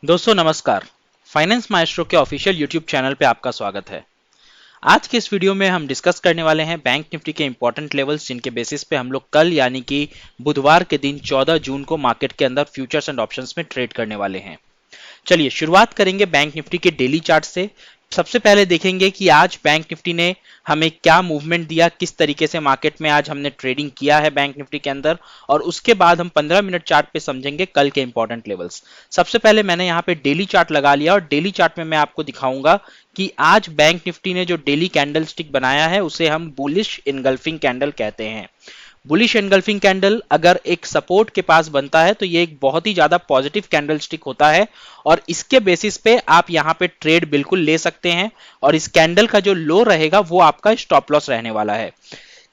दोस्तों नमस्कार। Finance maestro के ऑफिशियल यूट्यूब चैनल पे आपका स्वागत है। आज के इस वीडियो में हम डिस्कस करने वाले हैं बैंक निफ्टी के इंपॉर्टेंट लेवल्स, जिनके बेसिस पे हम लोग कल यानी कि बुधवार के दिन 14 जून को मार्केट के अंदर फ्यूचर्स एंड ऑप्शंस में ट्रेड करने वाले हैं। चलिए शुरुआत करेंगे बैंक निफ्टी के डेली चार्ट से। सबसे पहले देखेंगे कि आज बैंक निफ्टी ने हमें क्या मूवमेंट दिया, किस तरीके से मार्केट में आज हमने ट्रेडिंग किया है बैंक निफ्टी के अंदर, और उसके बाद हम 15 मिनट चार्ट पे समझेंगे कल के इंपॉर्टेंट लेवल्स। सबसे पहले मैंने यहाँ पे डेली चार्ट लगा लिया और डेली चार्ट में मैं आपको दिखाऊंगा कि आज बैंक निफ्टी ने जो डेली कैंडल स्टिक बनाया है उसे हम बुलिश इनगल्फिंग कैंडल कहते हैं। बुलिश एनगल्फिंग कैंडल अगर एक सपोर्ट के पास बनता है तो ये एक बहुत ही ज्यादा पॉजिटिव कैंडल स्टिक होता है और इसके बेसिस पे आप यहां पे ट्रेड बिल्कुल ले सकते हैं। और इस कैंडल का जो लो रहेगा वो आपका स्टॉप लॉस रहने वाला है।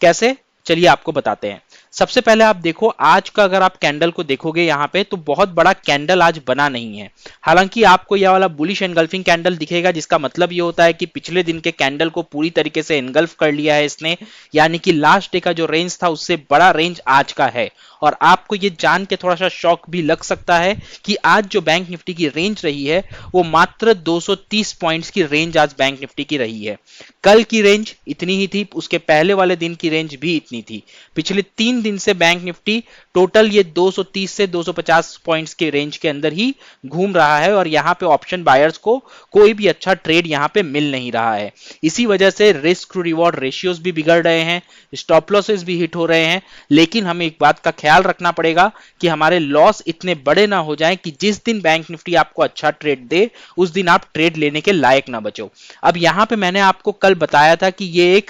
कैसे, चलिए आपको बताते हैं। सबसे पहले आप देखो, आज का अगर आप कैंडल को देखोगे यहां पे तो बहुत बड़ा कैंडल आज बना नहीं है। हालांकि आपको यह वाला बुलिश एनगल्फिंग कैंडल दिखेगा, जिसका मतलब ये होता है कि पिछले दिन के कैंडल को पूरी तरीके से एनगल्फ कर लिया है इसने, यानी कि लास्ट डे का जो रेंज था उससे बड़ा रेंज आज का है। और आपको ये जान के थोड़ा सा शॉक भी लग सकता है कि आज जो बैंक निफ्टी की रेंज रही है वो मात्र 230 पॉइंट्स की रेंज आज बैंक निफ्टी की रही है। कल की रेंज इतनी ही थी, उसके पहले वाले दिन की रेंज भी इतनी थी। पिछले 3 दिन से बैंक निफ्टी टोटल ये 230 से 250 पॉइंट्स के रेंज के अंदर ही घूम रहा है और यहाँ पे ऑप्शन बायर्स को कोई भी अच्छा ट्रेड यहाँ पे मिल नहीं रहा है। इसी वजह से रिस्क टू रिवॉर्ड रेशियोज भी बिगड़ रहे हैं, स्टॉप लॉसेस भी हिट हो रहे हैं। लेकिन हमें एक बात का ख्याल रखना पड़ेगा कि हमारे लॉस इतने बड़े ना हो जाएं कि जिस दिन बैंक निफ्टी आपको अच्छा ट्रेड दे उस दिन आप ट्रेड लेने के लायक ना बचो। अब यहाँ पे मैंने आपको कल बताया था कि ये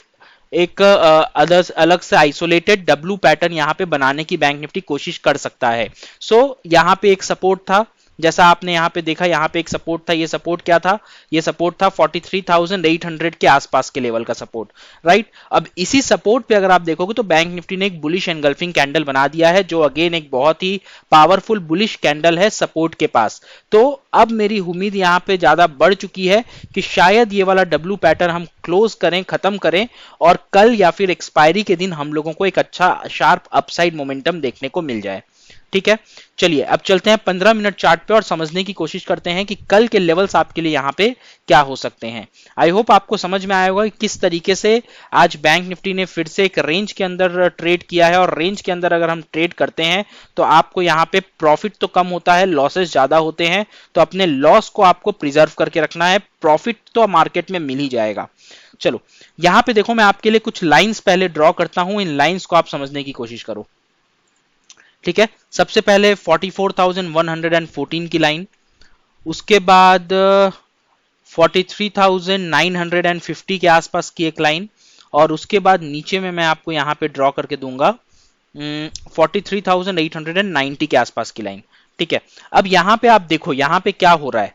एक अलग से आइसोलेटेड डब्ल्यू पैटर्न यहाँ पे बनाने की बैंक निफ्टी कोशिश कर सकता है। सो यहाँ पे एक सपोर्ट था, जैसा आपने यहाँ पे देखा, यहाँ पे एक सपोर्ट था। ये सपोर्ट क्या था? ये सपोर्ट था 43,800 के आसपास के लेवल का सपोर्ट, राइट। अब इसी सपोर्ट पे अगर आप देखोगे तो बैंक निफ्टी ने एक बुलिश एनगल्फिंग कैंडल बना दिया है, जो अगेन एक बहुत ही पावरफुल बुलिश कैंडल है सपोर्ट के पास। तो अब मेरी उम्मीद यहाँ पे ज्यादा बढ़ चुकी है कि शायद ये वाला डब्ल्यू पैटर्न हम क्लोज करें, खत्म करें, और कल या फिर एक्सपायरी के दिन हम लोगों को एक अच्छा शार्प अपसाइड मोमेंटम देखने को मिल जाए। ठीक है, चलिए अब चलते हैं 15 मिनट चार्ट पे और समझने की कोशिश करते हैं कि कल के लेवल्स आपके लिए यहाँ पे क्या हो सकते हैं। आई होप आपको समझ में आया होगा कि किस तरीके से आज बैंक निफ्टी ने फिर से एक रेंज के अंदर ट्रेड किया है। और रेंज के अंदर अगर हम ट्रेड करते हैं तो आपको यहाँ पे प्रॉफिट तो कम होता है, लॉसेस ज्यादा होते हैं। तो अपने लॉस को आपको प्रिजर्व करके रखना है, प्रॉफिट तो मार्केट में मिल ही जाएगा। चलो यहाँ पे देखो, मैं आपके लिए कुछ लाइंस पहले ड्रॉ करता हूं, इन लाइंस को आप समझने की कोशिश करो। ठीक है, सबसे पहले 44,114 की लाइन, उसके बाद 43,950 के आसपास की एक लाइन, और उसके बाद नीचे में मैं आपको यहां पे ड्रॉ करके दूंगा 43,890 के आसपास की लाइन। ठीक है, अब यहां पे आप देखो यहां पे क्या हो रहा है।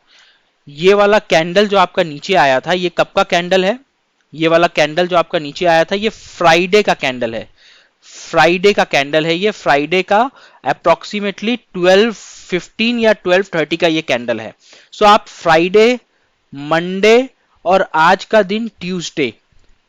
ये वाला कैंडल जो आपका नीचे आया था, ये कब का कैंडल है? ये वाला कैंडल जो आपका नीचे आया था ये फ्राइडे का कैंडल है। फ्राइडे का कैंडल है ये, फ्राइडे का अप्रोक्सीमेटली 12:15 या 12:30 का ये कैंडल है। सो आप फ्राइडे, मंडे और आज का दिन ट्यूसडे,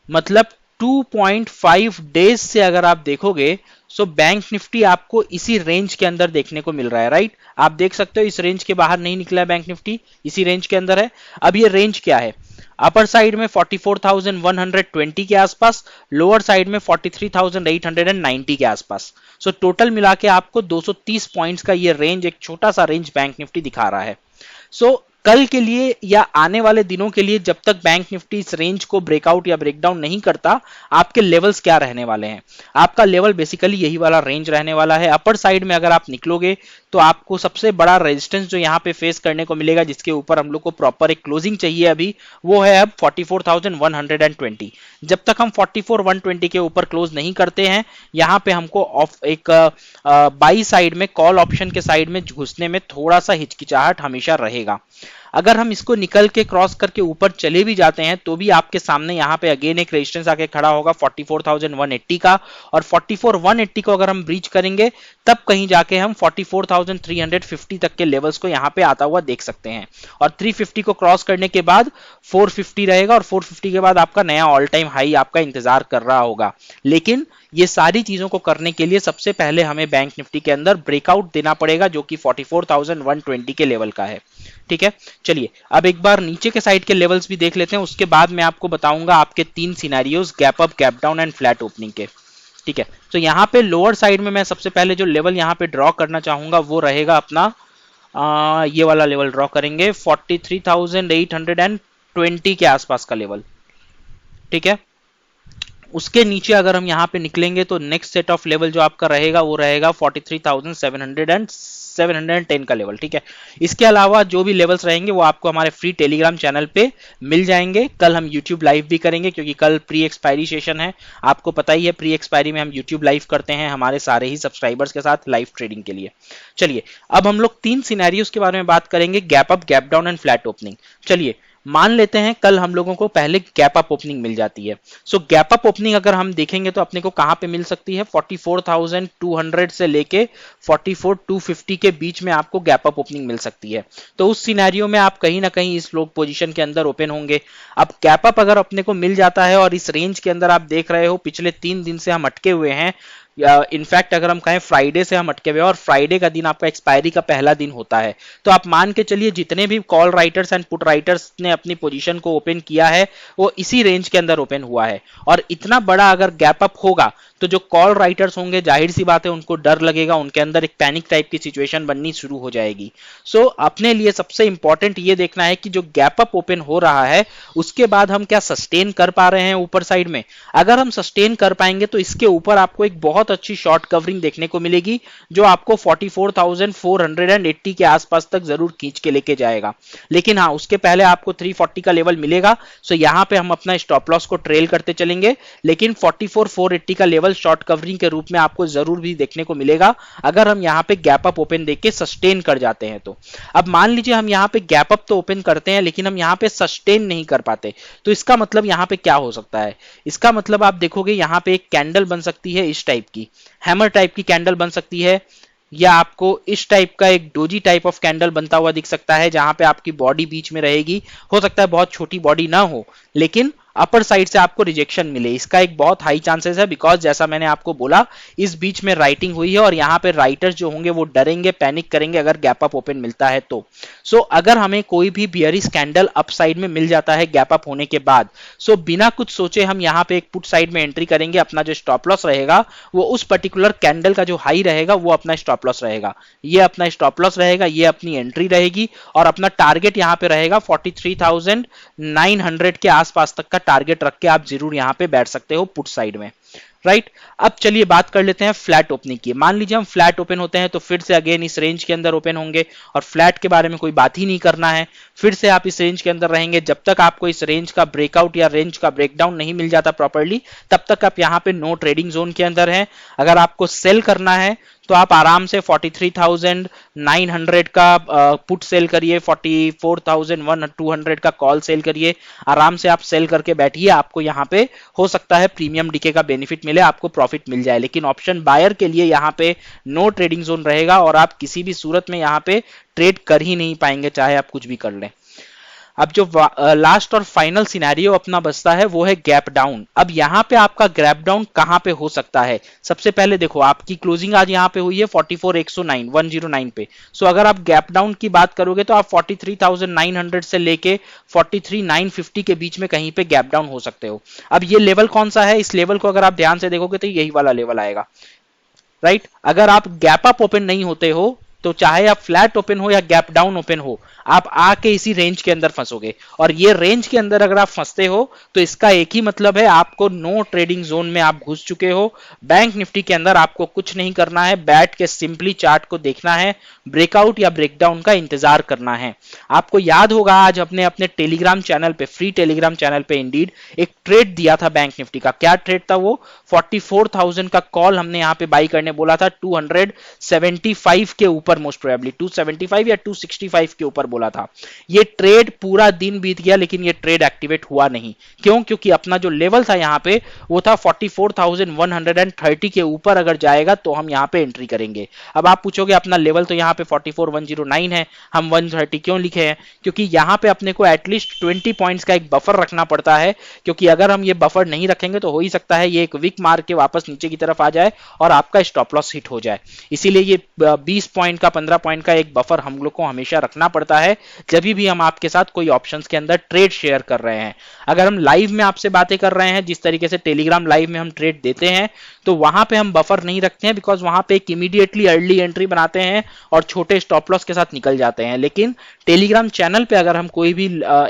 मतलब 2.5 डेज से अगर आप देखोगे सो बैंक निफ्टी आपको इसी रेंज के अंदर देखने को मिल रहा है, राइट। आप देख सकते हो इस रेंज के बाहर नहीं निकला है बैंक निफ्टी, इसी रेंज के अंदर है। अब ये रेंज क्या है? अपर साइड में 44,120 के आसपास, लोअर साइड में 43,890 के आसपास। सो टोटल मिला के आपको 230 पॉइंट्स का ये रेंज, एक छोटा सा रेंज बैंक निफ्टी दिखा रहा है। सो कल के लिए या आने वाले दिनों के लिए जब तक बैंक निफ्टी इस रेंज को ब्रेकआउट या ब्रेकडाउन नहीं करता, आपके लेवल्स क्या रहने वाले हैं? आपका लेवल बेसिकली यही वाला रेंज रहने वाला है। अपर साइड में अगर आप निकलोगे तो आपको सबसे बड़ा रेजिस्टेंस जो यहाँ पे फेस करने को मिलेगा, जिसके ऊपर हम लोग को प्रॉपर एक क्लोजिंग चाहिए अभी, वो है अब 44,120। जब तक हम 44,120 के ऊपर क्लोज नहीं करते हैं, यहाँ पे हमको ऑफ एक बाई साइड में, कॉल ऑप्शन के साइड में घुसने में थोड़ा सा हिचकिचाहट हमेशा रहेगा। अगर हम इसको निकल के क्रॉस करके ऊपर चले भी जाते हैं तो भी आपके सामने यहाँ पे अगेन एक रेजिस्टेंस आके खड़ा होगा 44,180 का, और 44,180 को अगर हम ब्रीच करेंगे तब कहीं जाके हम 44,350 तक के लेवल्स को यहाँ पे आता हुआ देख सकते हैं। और 350 को क्रॉस करने के बाद 450 रहेगा, और 450 के बाद आपका नया ऑल टाइम हाई आपका इंतजार कर रहा होगा। लेकिन ये सारी चीजों को करने के लिए सबसे पहले हमें बैंक निफ्टी के अंदर ब्रेकआउट देना पड़ेगा, जो कि 44,120 के लेवल का है। ठीक है, चलिए अब एक बार नीचे के साइड के लेवल्स भी देख लेते हैं, उसके बाद मैं आपको बताऊंगा आपके 3 scenarios gap up, gap down and flat opening के। ठीक है, तो यहाँ पे लोअर साइड में मैं सबसे पहले जो लेवल यहाँ पे ड्रॉ करना चाहूंगा वो रहेगा अपना ये वाला लेवल ड्रॉ करेंगे 43,820 के आसपास का लेवल। ठीक है, उसके नीचे अगर हम यहाँ पे निकलेंगे तो नेक्स्ट सेट ऑफ लेवल जो आपका रहेगा वो रहेगा 43,710 का लेवल। ठीक है, इसके अलावा जो भी लेवल्स रहेंगे वो आपको हमारे फ्री टेलीग्राम चैनल पे मिल जाएंगे। कल हम यूट्यूब लाइव भी करेंगे क्योंकि कल प्री एक्सपायरी सेशन है, आपको पता ही है प्री एक्सपायरी में हम यूट्यूब लाइव करते हैं हमारे सारे ही सब्सक्राइबर्स के साथ लाइव ट्रेडिंग के लिए। चलिए अब हम लोग 3 सिनेरियोस के बारे में बात करेंगे, gap up, gap down and flat opening. चलिए मान लेते हैं कल हम लोगों को पहले गैप अप ओपनिंग मिल जाती है। सो गैप अप ओपनिंग अगर हम देखेंगे तो अपने को कहां पे मिल सकती है, 44,200 से लेके 44,250 के बीच में आपको गैप अप ओपनिंग मिल सकती है। तो उस सिनेरियो में आप कहीं ना कहीं इस लोग पोजीशन के अंदर ओपन होंगे। अब गैप अप अगर अपने को मिल जाता है और इस रेंज के अंदर आप देख रहे हो पिछले 3 दिन से हम अटके हुए हैं, या इनफैक्ट अगर हम कहें फ्राइडे से हम अटके हुए हैं और फ्राइडे का दिन आपका एक्सपायरी का पहला दिन होता है, तो आप मान के चलिए जितने भी call writers and put writers ने अपनी पोजीशन को ओपन किया है वो इसी रेंज के अंदर ओपन हुआ है। और इतना बड़ा अगर गैप अप होगा तो जो कॉल राइटर्स होंगे जाहिर सी बात है उनको डर लगेगा, उनके अंदर एक पैनिक टाइप की सिचुएशन बननी शुरू हो जाएगी। सो अपने लिए सबसे इंपॉर्टेंट ये देखना है कि जो गैप अप ओपन हो रहा है उसके बाद हम क्या सस्टेन कर पा रहे हैं ऊपर साइड में। अगर हम सस्टेन कर पाएंगे तो इसके ऊपर आपको एक बहुत अच्छी शॉर्ट कवरिंग देखने को मिलेगी जो आपको 44,480 के आसपास तक जरूर खींच के लेके जाएगा। लेकिन हाँ, उसके पहले आपको 340 का लेवल मिलेगा। सो यहां पे हम अपना स्टॉप लॉस को ट्रेल करते चलेंगे, लेकिन 44,480 का लेवल शॉर्ट कवरिंग के रूप में आपको जरूर भी देखने को मिलेगा अगर हम यहां पे गैप अप ओपन देख के सस्टेन कर जाते हैं तो। अब मान लीजिए हम यहां पे गैप अप तो ओपन करते हैं लेकिन हम यहां पे सस्टेन नहीं कर पाते, तो इसका मतलब यहां पे क्या हो सकता है, इसका मतलब आप देखोगे यहां पे एक कैंडल बन सकती है इस टाइप की, हैमर टाइप की कैंडल बन सकती है, या आपको इस टाइप का एक डोजी टाइप ऑफ कैंडल बनता हुआ दिख सकता है जहां पे आपकी बॉडी बीच में रहेगी। हो सकता है बहुत छोटी बॉडी ना हो लेकिन अपर साइड से आपको रिजेक्शन मिले, इसका एक बहुत हाई चांसेस है बिकॉज जैसा मैंने आपको बोला इस बीच में राइटिंग हुई है और यहाँ पे राइटर्स जो होंगे वो डरेंगे, पैनिक करेंगे अगर गैप अप ओपन मिलता है तो। सो अगर हमें कोई भी बियरिश कैंडल अप साइड में मिल जाता है गैप अप होने के बाद, सो बिना कुछ सोचे हम यहाँ पे एक पुट साइड में एंट्री करेंगे। अपना जो स्टॉप लॉस रहेगा वो उस पर्टिकुलर कैंडल का जो हाई रहेगा वो अपना स्टॉप लॉस रहेगा, ये अपना स्टॉप लॉस रहेगा, ये अपनी एंट्री रहेगी और अपना टारगेट यहाँ पे रहेगा 43,900 के आसपास तक का टारगेट रख के आप जरूर यहां पे बैठ सकते हो पुट साइड में। राइट, अब चलिए बात कर लेते हैं फ्लैट ओपनिंग की। मान लीजिए हम फ्लैट ओपन होते हैं तो फिर से अगेन इस रेंज के अंदर ओपन होंगे और फ्लैट के बारे में कोई बात ही नहीं करना है, फिर से आप इस रेंज के अंदर रहेंगे जब तक आपको इस रेंज का ब्रेकआउट या रेंज का ब्रेकडाउन नहीं मिल जाता प्रॉपर्ली, तब तक आप यहां पे नो ट्रेडिंग जोन के अंदर हैं। अगर आपको सेल करना है तो आप आराम से 43,900 का पुट सेल करिए, 44,200 का कॉल सेल करिए, आराम से आप सेल करके बैठिए। आपको यहाँ पे हो सकता है प्रीमियम डीके का बेनिफिट मिले, आपको प्रॉफिट मिल जाए, लेकिन ऑप्शन बायर के लिए यहाँ पे नो ट्रेडिंग जोन रहेगा और आप किसी भी सूरत में यहाँ पे ट्रेड कर ही नहीं पाएंगे चाहे आप कुछ भी कर लें। अब जो लास्ट और फाइनल सिनेरियो अपना बचता है वो है गैप डाउन। अब यहाँ पे आपका गैप डाउन कहाँ पे हो सकता है, सबसे पहले देखो आपकी क्लोजिंग आज यहाँ पे हुई है 44,109 पे। सो अगर आप गैप डाउन की बात करोगे तो आप 43,900 से लेके 43,950 के बीच में कहीं पे गैप डाउन हो सकते हो। अब ये लेवल कौन सा है, इस लेवल को अगर आप ध्यान से देखोगे तो यही वाला लेवल आएगा। राइट, अगर आप गैप अप ओपन नहीं होते हो तो चाहे आप फ्लैट ओपन हो या गैप डाउन ओपन हो, आप आके इसी रेंज के अंदर फंसोगे और ये रेंज के अंदर अगर आप फंसते हो तो इसका एक ही मतलब है आपको नो ट्रेडिंग जोन में आप घुस चुके हो। बैंक निफ्टी के अंदर आपको कुछ नहीं करना है, बैठ के सिंपली चार्ट को देखना है, ब्रेकआउट या ब्रेकडाउन का इंतजार करना है। आपको याद होगा आज अपने अपने टेलीग्राम चैनल पे, फ्री टेलीग्राम चैनल पे इंडीड एक ट्रेड दिया था बैंक निफ्टी का। क्या ट्रेड था वो, 44,000 का कॉल हमने यहाँ पे बाई करने बोला था 275 के ऊपर, मोस्ट प्रोबेबली 275 या 265 के ऊपर बोला था। ये ट्रेड पूरा दिन बीत गया लेकिन ये ट्रेड एक्टिवेट हुआ नहीं। क्यों, क्योंकि अपना जो लेवल था यहाँ पे वो था 44,130 के ऊपर अगर जाएगा तो हम यहाँ पे एंट्री करेंगे। अब आप पूछोगे अपना लेवल तो यहाँ पे 44,109 है, हम 130 क्यों लिखे हैं, क्योंकि यहाँ पे अपने को एटलीस्ट 20 पॉइंट्स का एक बफर रखना पड़ता है, क्योंकि अगर हम ये बफर नहीं रखेंगे तो हो ही सकता है ये एक विक मार के वापस नीचे की तरफ आ जाए और आपका स्टॉप लॉस हिट हो जाए। इसीलिए ये 20 पॉइंट का 15 पॉइंट का एक बफर हम लोग को हमेशा रखना पड़ता है है जब भी हम आपके साथ कोई ऑप्शंस के अंदर ट्रेड शेयर कर रहे हैं। अगर हम लाइव में आपसे बातें कर रहे हैं, जिस तरीके से टेलीग्राम लाइव में हम ट्रेड देते हैं, तो वहां पे हम बफर नहीं रखते हैं, बिकॉज वहां पे एक इमीडिएटली अर्ली एंट्री बनाते हैं और छोटे स्टॉप लॉस के साथ निकल जाते हैं। लेकिन टेलीग्राम चैनल पे अगर हम कोई भी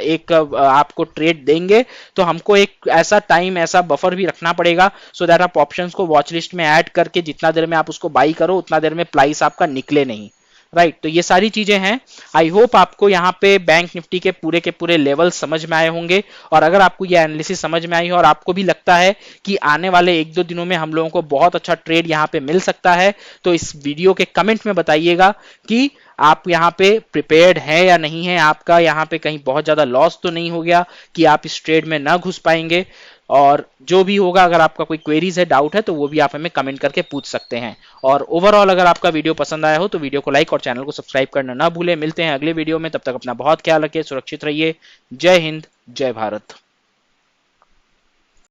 एक आपको ट्रेड देंगे तो हमको एक ऐसा टाइम, ऐसा बफर भी रखना पड़ेगा, सो दैट आप ऑप्शंस को वॉच लिस्ट में ऐड करके जितना देर में आप उसको बाई करो उतना देर में प्राइस आपका निकले नहीं। राइट, तो ये सारी चीजें हैं। आई होप आपको यहाँ पे बैंक निफ्टी के पूरे लेवल समझ में आए होंगे। और अगर आपको ये एनालिसिस समझ में आई है और आपको भी लगता है कि आने वाले 1-2 दिनों में हम लोगों को बहुत अच्छा ट्रेड यहाँ पे मिल सकता है, तो इस वीडियो के कमेंट में बताइएगा कि आप यहाँ पे प्रिपेयर्ड है या नहीं है, आपका यहाँ पे कहीं बहुत ज्यादा लॉस तो नहीं हो गया कि आप इस ट्रेड में ना घुस पाएंगे। और जो भी होगा, अगर आपका कोई क्वेरीज है, डाउट है, तो वो भी आप हमें कमेंट करके पूछ सकते हैं। और ओवरऑल अगर आपका वीडियो पसंद आया हो तो वीडियो को लाइक और चैनल को सब्सक्राइब करना ना भूलें। मिलते हैं अगले वीडियो में, तब तक अपना बहुत ख्याल रखिए, सुरक्षित रहिए। जय हिंद, जय भारत।